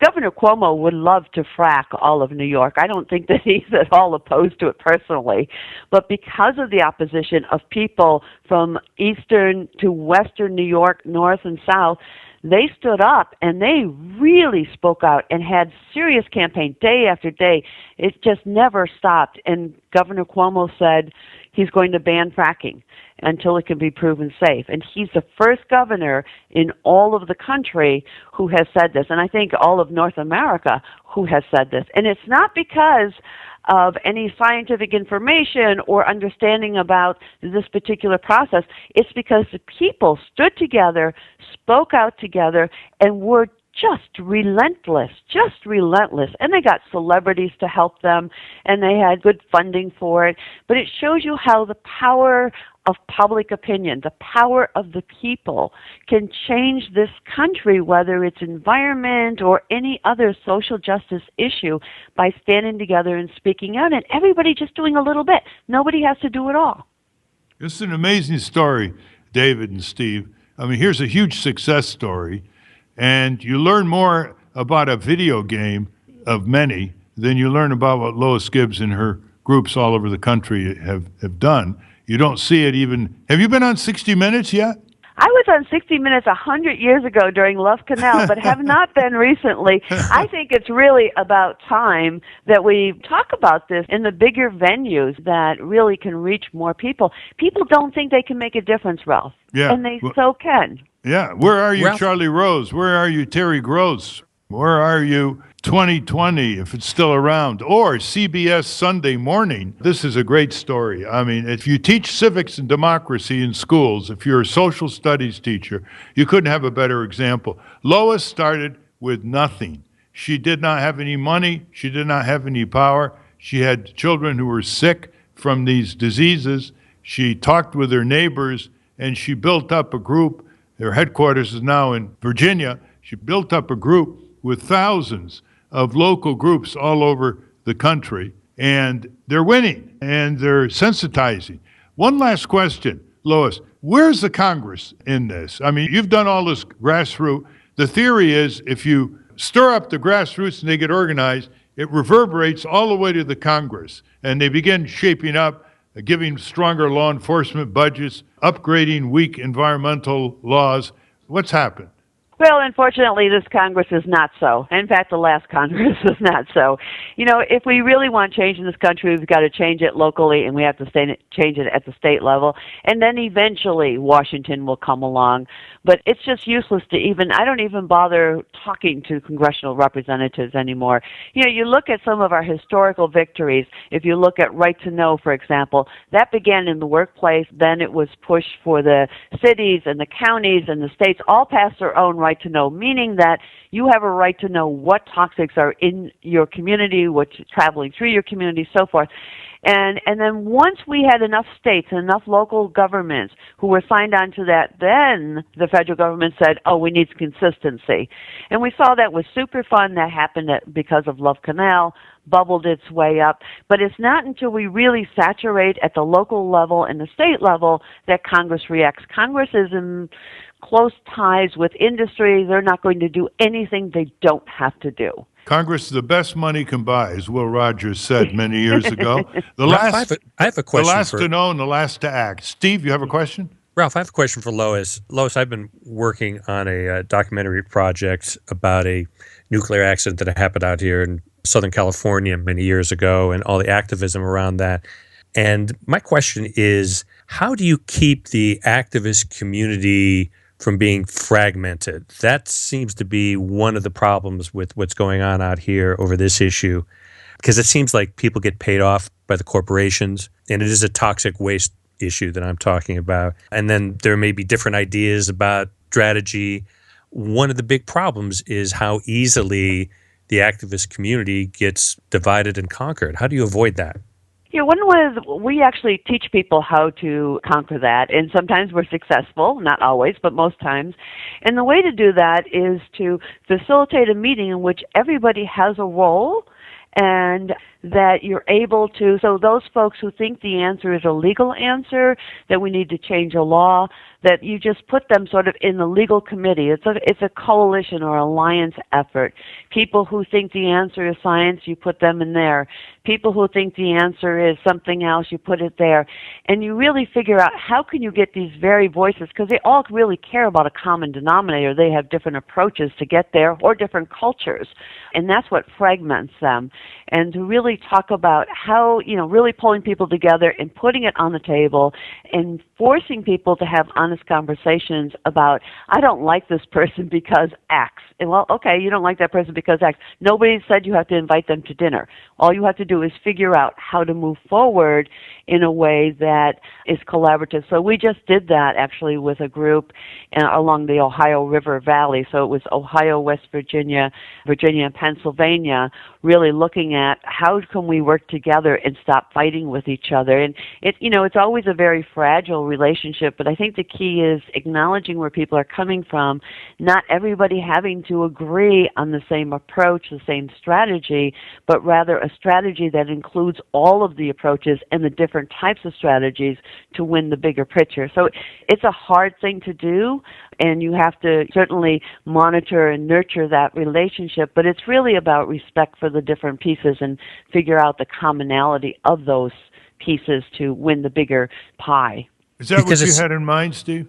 Governor Cuomo would love to frack all of New York. I don't think that he's at all opposed to it personally. But because of the opposition of people from eastern to western New York, north and south, they stood up and they really spoke out and had serious campaign day after day. It just never stopped. And Governor Cuomo said he's going to ban fracking until it can be proven safe. And he's the first governor in all of the country who has said this, and I think all of North America who has said this. And it's not because of any scientific information or understanding about this particular process. It's because the people stood together, spoke out together, and were just relentless. And they got celebrities to help them, and they had good funding for it. But it shows you how the power of public opinion, the power of the people, can change this country, whether it's environment or any other social justice issue, by standing together and speaking out, and everybody just doing a little bit. Nobody has to do it all. It's an amazing story, David and Steve. I mean, here's a huge success story, and you learn more about a video game of many than you learn about what Lois Gibbs and her groups all over the country have done. You don't see it even. Have you been on 60 Minutes yet? I was on 60 Minutes 100 years ago during Love Canal, but have not been recently. I think it's really about time that we talk about this in the bigger venues that really can reach more people. People don't think they can make a difference, Ralph, and they so can. Yeah. Where are you, Ralph? Charlie Rose? Where are you, Terry Gross? Where are you, 2020, if it's still around? Or CBS Sunday Morning. This is a great story. I mean, if you teach civics and democracy in schools, if you're a social studies teacher, you couldn't have a better example. Lois started with nothing. She did not have any money. She did not have any power. She had children who were sick from these diseases. She talked with her neighbors, and she built up a group. Their headquarters is now in Virginia. She built up a group with thousands of local groups all over the country, and they're winning, and they're sensitizing. One last question, Lois. Where's the Congress in this? I mean, you've done all this grassroots. The theory is if you stir up the grassroots and they get organized, it reverberates all the way to the Congress, and they begin shaping up, giving stronger law enforcement budgets, upgrading weak environmental laws. What's happened? Well, unfortunately, this Congress is not so. In fact, the last Congress was not so. You know, if we really want change in this country, we've got to change it locally, and we have to change it at the state level. And then eventually Washington will come along. But it's just useless to I don't even bother talking to congressional representatives anymore. You know, you look at some of our historical victories. If you look at right to know, for example, that began in the workplace. Then it was pushed for the cities and the counties and the states all passed their own right to know, meaning that you have a right to know what toxics are in your community, what's traveling through your community, so forth. And then once we had enough states and enough local governments who were signed on to that, then the federal government said, oh, we need consistency. And we saw that with Superfund. That happened because of Love Canal, bubbled its way up. But it's not until we really saturate at the local level and the state level that Congress reacts. Congress is in close ties with industry. They're not going to do anything they don't have to do. Congress, the best money can buy, as Will Rogers said many years ago. Ralph, I have a question. The last to know and the last to act. Steve, you have a question? Ralph, I have a question for Lois. Lois, I've been working on a documentary project about a nuclear accident that happened out here in Southern California many years ago and all the activism around that. And my question is, how do you keep the activist community from being fragmented? That seems to be one of the problems with what's going on out here over this issue, because it seems like people get paid off by the corporations, and it is a toxic waste issue that I'm talking about. And then there may be different ideas about strategy. One of the big problems is how easily the activist community gets divided and conquered. How do you avoid that? Yeah, one way is we actually teach people how to conquer that, and sometimes we're successful, not always, but most times. And the way to do that is to facilitate a meeting in which everybody has a role, and that you're able to, so those folks who think the answer is a legal answer, that we need to change a law, that you just put them sort of in the legal committee. It's a coalition or alliance effort. People who think the answer is science, you put them in there. People who think the answer is something else, you put it there. And you really figure out how can you get these very voices, because they all really care about a common denominator. They have different approaches to get there or different cultures. And that's what fragments them. And to really talk about how, really pulling people together and putting it on the table and forcing people to have honest conversations about, I don't like this person because X. And well, okay, you don't like that person because X. Nobody said you have to invite them to dinner. All you have to do is figure out how to move forward in a way that is collaborative. So we just did that actually with a group along the Ohio River Valley. So it was Ohio, West Virginia, Virginia, and Pennsylvania, really looking at how can we work together and stop fighting with each other. And it's always a very fragile relationship, but I think the key is acknowledging where people are coming from, not everybody having to agree on the same approach, the same strategy, but rather a strategy that includes all of the approaches and the different types of strategies to win the bigger picture. So it's a hard thing to do, and you have to certainly monitor and nurture that relationship, but it's really about respect for the different pieces and figure out the commonality of those pieces to win the bigger pie. Is that what you had in mind, Steve?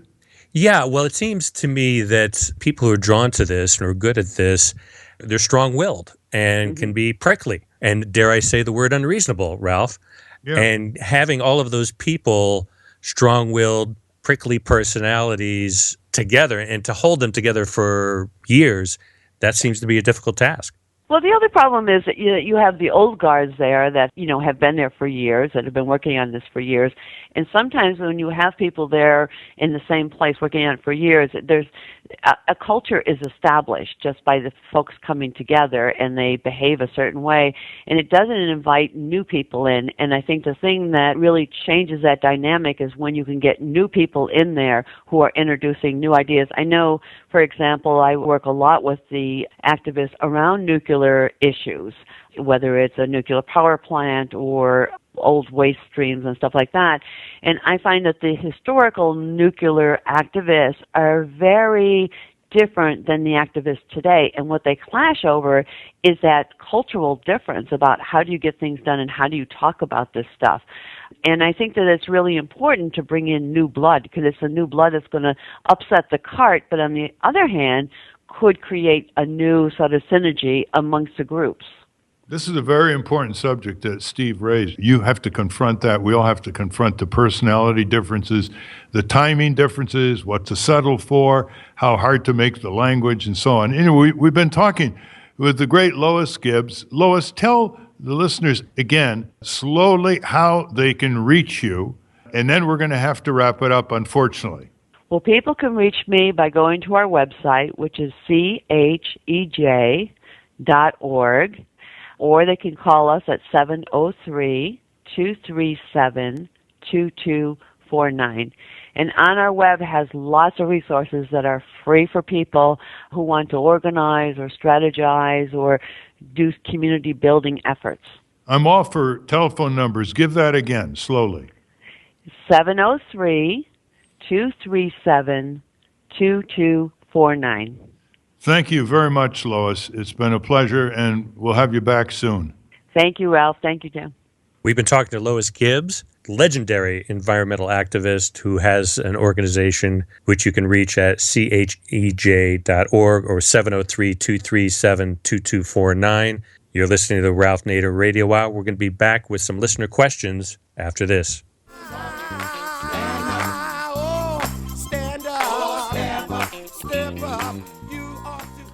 Yeah, well, it seems to me that people who are drawn to this and are good at this, they're strong-willed and can be prickly, and dare I say the word unreasonable, Ralph. Yeah. And having all of those people, strong-willed, prickly personalities together, and to hold them together for years, that seems to be a difficult task. Well, the other problem is that you have the old guards there that, have been there for years, that have been working on this for years. And sometimes when you have people there in the same place working on it for years, there's a culture is established just by the folks coming together, and they behave a certain way, and it doesn't invite new people in. And I think the thing that really changes that dynamic is when you can get new people in there who are introducing new ideas. I know, for example, I work a lot with the activists around nuclear issues, whether it's a nuclear power plant or old waste streams and stuff like that. And I find that the historical nuclear activists are very different than the activists today. And what they clash over is that cultural difference about how do you get things done and how do you talk about this stuff. And I think that it's really important to bring in new blood, because it's the new blood that's going to upset the cart, but on the other hand, could create a new sort of synergy amongst the groups. This is a very important subject that Steve raised. You have to confront that. We all have to confront the personality differences, the timing differences, what to settle for, how hard to make the language, and so on. Anyway, we've been talking with the great Lois Gibbs. Lois, tell the listeners again, slowly, how they can reach you, and then we're going to have to wrap it up, unfortunately. Well, people can reach me by going to our website, which is chej.org. Or they can call us at 703-237-2249. And on our web has lots of resources that are free for people who want to organize or strategize or do community building efforts. I'm all for telephone numbers. Give that again, slowly. 703-237-2249. Thank you very much, Lois. It's been a pleasure, and we'll have you back soon. Thank you, Ralph. Thank you, Tim. We've been talking to Lois Gibbs, legendary environmental activist who has an organization which you can reach at chej.org or 703-237-2249. You're listening to the Ralph Nader Radio Hour. We're going to be back with some listener questions after this.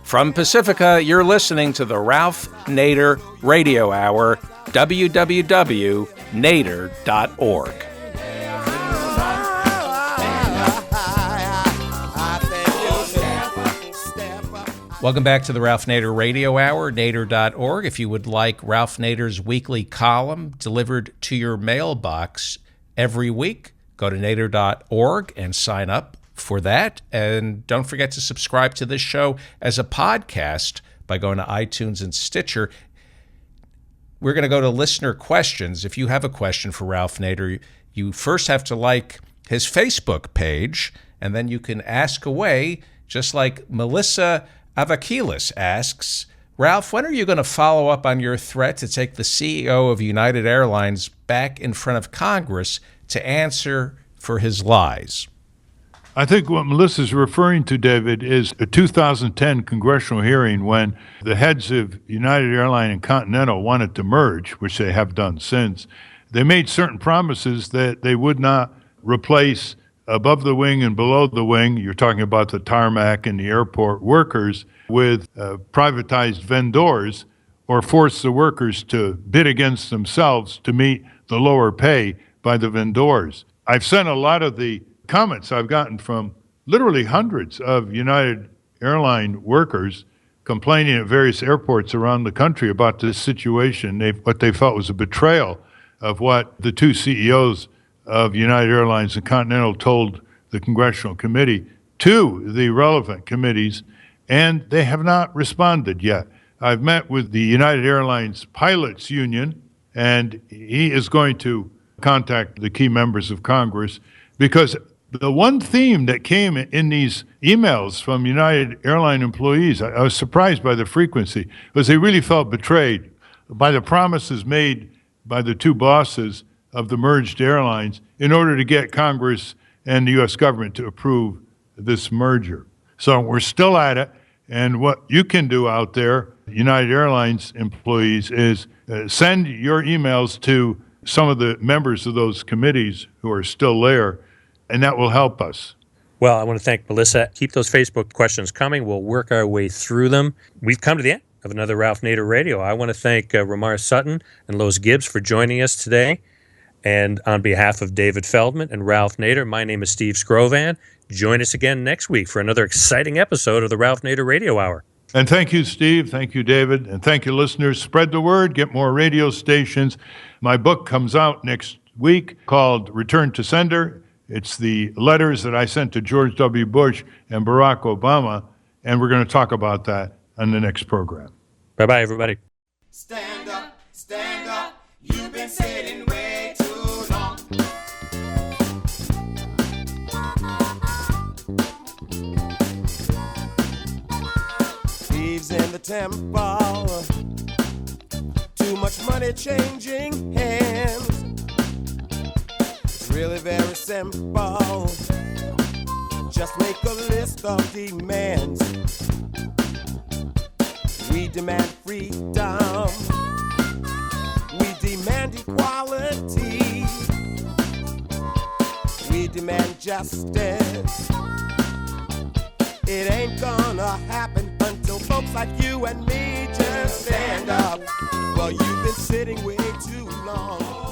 From Pacifica, you're listening to the Ralph Nader Radio Hour, www.nader.org. Welcome back to the Ralph Nader Radio Hour, nader.org. If you would like Ralph Nader's weekly column delivered to your mailbox every week, go to nader.org and sign up for that. And don't forget to subscribe to this show as a podcast by going to iTunes and Stitcher. we're going to go to listener questions. If you have a question for Ralph Nader, you first have to like his Facebook page, and then you can ask away, just like Melissa Avakilis asks, Ralph, when are you going to follow up on your threat to take the CEO of United Airlines back in front of Congress to answer for his lies? I think what Melissa's referring to, David, is a 2010 congressional hearing when the heads of United Airlines and Continental wanted to merge, which they have done since. They made certain promises that they would not replace above the wing and below the wing, you're talking about the tarmac and the airport workers, with privatized vendors, or force the workers to bid against themselves to meet the lower pay by the vendors. I've sent a lot of the comments I've gotten from literally hundreds of United Airline workers complaining at various airports around the country about this situation. What they felt was a betrayal of what the two CEOs of United Airlines and Continental told the congressional committee to the relevant committees, and they have not responded yet. I've met with the United Airlines Pilots Union, and he is going to contact the key members of Congress, because the one theme that came in these emails from United Airline employees, I was surprised by the frequency, was they really felt betrayed by the promises made by the two bosses of the merged airlines in order to get Congress and the U.S. government to approve this merger. So we're still at it, and what you can do out there, United Airlines employees, is send your emails to some of the members of those committees who are still there, and that will help us. Well, I want to thank Melissa. Keep those Facebook questions coming. We'll work our way through them. We've come to the end of another Ralph Nader Radio. I want to thank Remar Sutton and Lois Gibbs for joining us today. And on behalf of David Feldman and Ralph Nader, my name is Steve Scrovan. Join us again next week for another exciting episode of the Ralph Nader Radio Hour. And thank you, Steve. Thank you, David. And thank you, listeners. Spread the word. Get more radio stations. My book comes out next week called Return to Sender. It's the letters that I sent to George W. Bush and Barack Obama, and we're going to talk about that on the next program. Bye-bye, everybody. Stand up, you've been sitting way too long. Thieves in the temple, too much money changing hands. Really very simple. Just make a list of demands. We demand freedom. We demand equality. We demand justice. It ain't gonna happen until folks like you and me just stand up. Well, you've been sitting way too long.